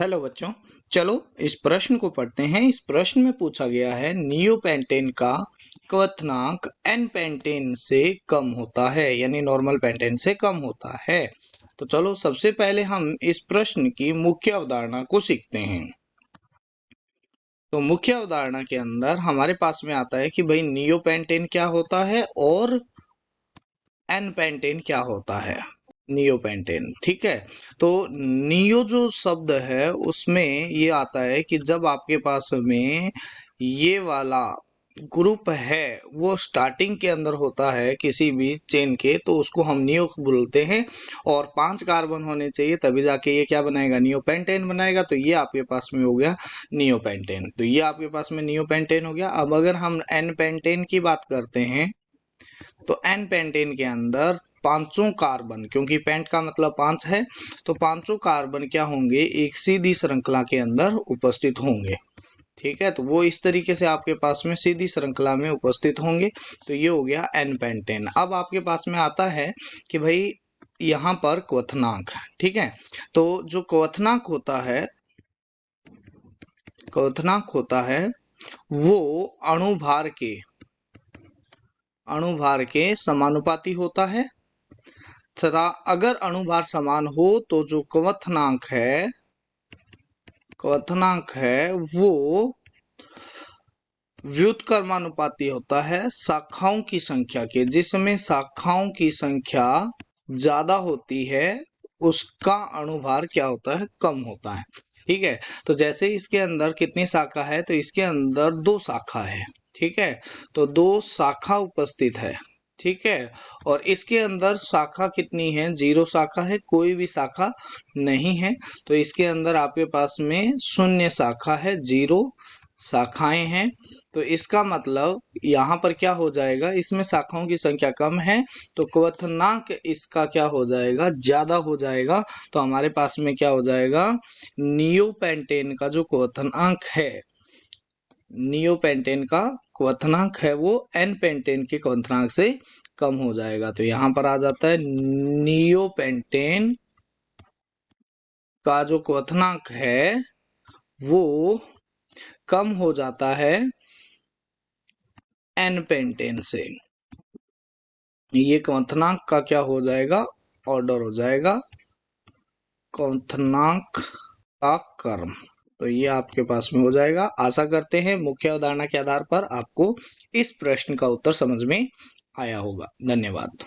Hello बच्चों, चलो इस प्रश्न को पढ़ते हैं। इस प्रश्न में पूछा गया है नियोपेंटेन का क्वथनांक एन पेंटेन से कम होता है, यानी नॉर्मल पेंटेन से कम होता है। तो चलो सबसे पहले हम इस प्रश्न की मुख्य अवधारणा को सीखते हैं। तो मुख्य अवधारणा के अंदर हमारे पास में आता है कि भाई नियोपेंटेन क्या होता है और एन पेंटेन क्या होता है। नियोपेंटेन, ठीक है। तो नियो जो शब्द है उसमें ये आता है कि जब आपके पास में ये वाला ग्रुप है वो स्टार्टिंग के अंदर होता है किसी भी चेन के, तो उसको हम नियो बोलते हैं। और 5 कार्बन होने चाहिए तभी जाके ये क्या बनाएगा, नियोपेंटेन बनाएगा। तो ये आपके पास में हो गया नियोपेंटेन। तो ये आपके पास में नियोपेंटेन हो गया। अब अगर हम एन पेंटेन की बात करते हैं तो एन पेंटेन के अंदर पांचों कार्बन, क्योंकि पेंट का मतलब 5 है, तो पांचों कार्बन क्या होंगे, एक सीधी श्रृंखला के अंदर उपस्थित होंगे। ठीक है, तो वो इस तरीके से आपके पास में सीधी श्रृंखला में उपस्थित होंगे। तो ये हो गया एन पेंटेन। अब आपके पास में आता है कि भाई यहाँ पर क्वथनांक, ठीक है। तो जो क्वथनांक होता है वो अणुभार के समानुपाती होता है तथा अगर अणुभार समान हो तो जो क्वथनांक है वो व्युत्क्रमानुपाती होता है शाखाओं की संख्या के। जिसमें शाखाओं की संख्या ज्यादा होती है उसका अणुभार क्या होता है, कम होता है। ठीक है, तो जैसे इसके अंदर कितनी शाखा है, तो इसके अंदर 2 शाखा है। ठीक है, तो 2 शाखा उपस्थित है। ठीक है, और इसके अंदर शाखा कितनी है, 0 शाखा है, कोई भी शाखा नहीं है। तो इसके अंदर आपके पास में शून्य शाखा है, 0 शाखाएं हैं। तो इसका मतलब यहाँ पर क्या हो जाएगा, इसमें शाखाओं की संख्या कम है तो क्वथनांक इसका क्या हो जाएगा, ज्यादा हो जाएगा। तो हमारे पास में क्या हो जाएगा, नियोपेंटेन का जो क्वथनांक है, नियोपेंटेन का क्वथनांक है वो एन पेंटेन के क्वथनांक से कम हो जाएगा। तो यहाँ पर आ जाता है नियोपेंटेन का जो क्वथनांक है वो कम हो जाता है एन पेंटेन से। ये क्वथनांक का क्या हो जाएगा, ऑर्डर हो जाएगा, क्वथनांक का क्रम। तो ये आपके पास में हो जाएगा। आशा करते हैं मुख्य अवधारणा के आधार पर आपको इस प्रश्न का उत्तर समझ में आया होगा। धन्यवाद।